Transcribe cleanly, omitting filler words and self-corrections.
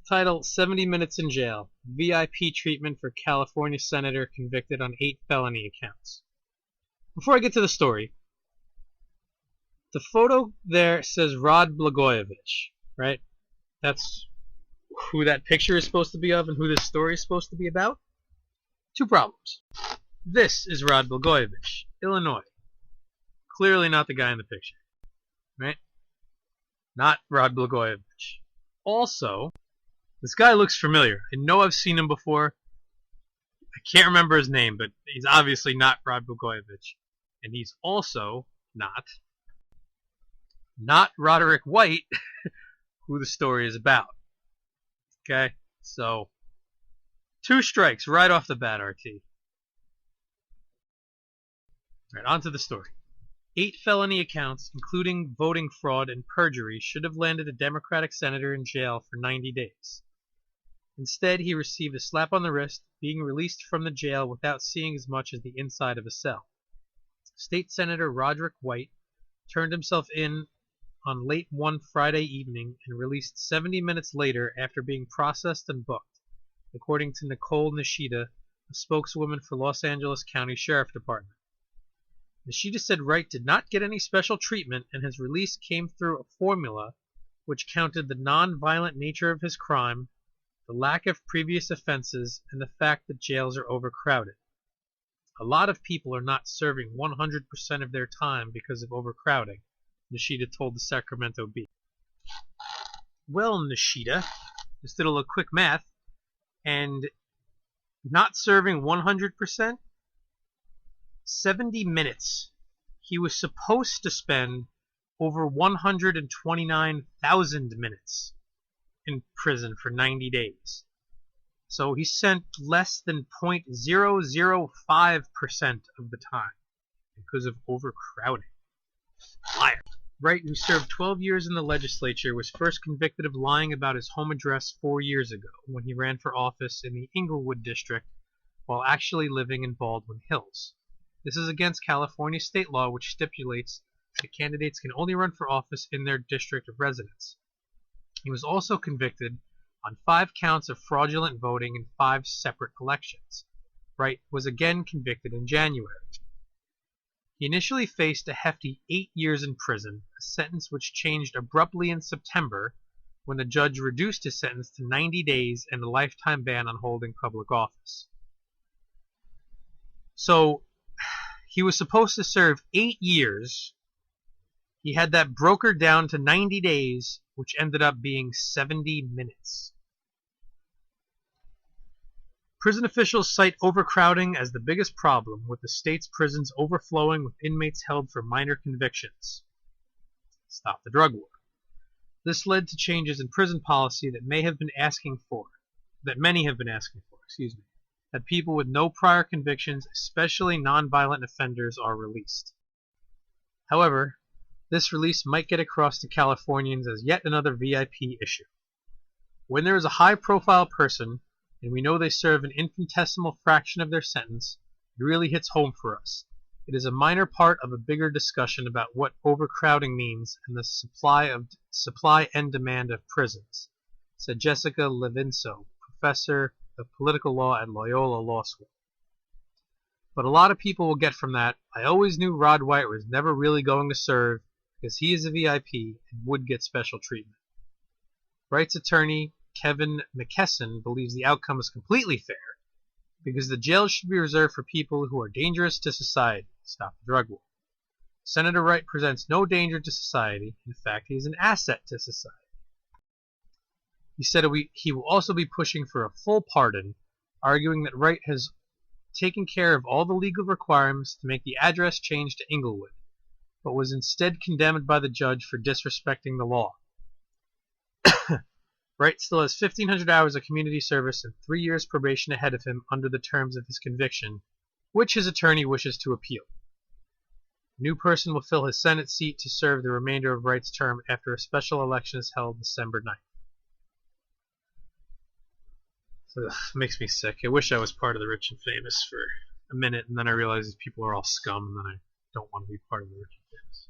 Title: 70 Minutes in Jail. VIP treatment for California Senator convicted on 8 felony accounts. Before I get to the story, the photo there says Rod Blagojevich, right? That's who that picture is supposed to be of and who this story is supposed to be about. 2 problems. This is Rod Blagojevich, Illinois. Clearly not the guy in the picture, right? Not Rod Blagojevich. Also, this guy looks familiar. I know I've seen him before. I can't remember his name, but he's obviously not Rod Blagojevich. And he's also not Roderick White, who the story is about. Okay? So, 2 strikes right off the bat, RT. Right, on to the story. 8 felony accounts, including voting fraud and perjury, should have landed a Democratic senator in jail for 90 days. Instead, he received a slap on the wrist, being released from the jail without seeing as much as the inside of a cell. State Senator Roderick White turned himself in on late one Friday evening and released 70 minutes later after being processed and booked, according to Nicole Nishida, a spokeswoman for Los Angeles County Sheriff Department. Nishida said Wright did not get any special treatment and his release came through a formula which counted the non-violent nature of his crime, the lack of previous offenses, and the fact that jails are overcrowded. A lot of people are not serving 100% of their time because of overcrowding, Nishida told the Sacramento Bee. Well, Nishida, just did a little quick math, and not serving 100%? 70 minutes. He was supposed to spend over 129,000 minutes in prison for 90 days. So he spent less than 0.005% of the time because of overcrowding. Liar. Wright, who served 12 years in the legislature, was first convicted of lying about his home address 4 years ago when he ran for office in the Inglewood district while actually living in Baldwin Hills. This is against California state law, which stipulates that candidates can only run for office in their district of residence. He was also convicted on 5 counts of fraudulent voting in 5 separate elections. Wright was again convicted in January. He initially faced a hefty 8 years in prison, a sentence which changed abruptly in September when the judge reduced his sentence to 90 days and a lifetime ban on holding public office. So, he was supposed to serve 8 years. He had that brokered down to 90 days, which ended up being 70 minutes. Prison officials cite overcrowding as the biggest problem, with the state's prisons overflowing with inmates held for minor convictions. Stop the drug war. This led to changes in prison policy that many have been asking for, that people with no prior convictions, especially non-violent offenders, are released. However, this release might get across to Californians as yet another VIP issue. When there is a high-profile person, and we know they serve an infinitesimal fraction of their sentence, it really hits home for us. It is a minor part of a bigger discussion about what overcrowding means and the supply and demand of prisons, said Jessica Levinso, professor of political law at Loyola Law School. But a lot of people will get from that, I always knew Rod White was never really going to serve because he is a VIP and would get special treatment. Wright's attorney, Kevin McKesson, believes the outcome is completely fair because the jails should be reserved for people who are dangerous to society. Stop the drug war. Senator Wright presents no danger to society. In fact, he is an asset to society. He said he will also be pushing for a full pardon, arguing that Wright has taken care of all the legal requirements to make the address change to Inglewood, but was instead condemned by the judge for disrespecting the law. Wright still has 1,500 hours of community service and 3 years probation ahead of him under the terms of his conviction, which his attorney wishes to appeal. A new person will fill his Senate seat to serve the remainder of Wright's term after a special election is held December 9th. So, it makes me sick. I wish I was part of the rich and famous for a minute, and then I realize these people are all scum, and then I don't want to be part of the rich and famous.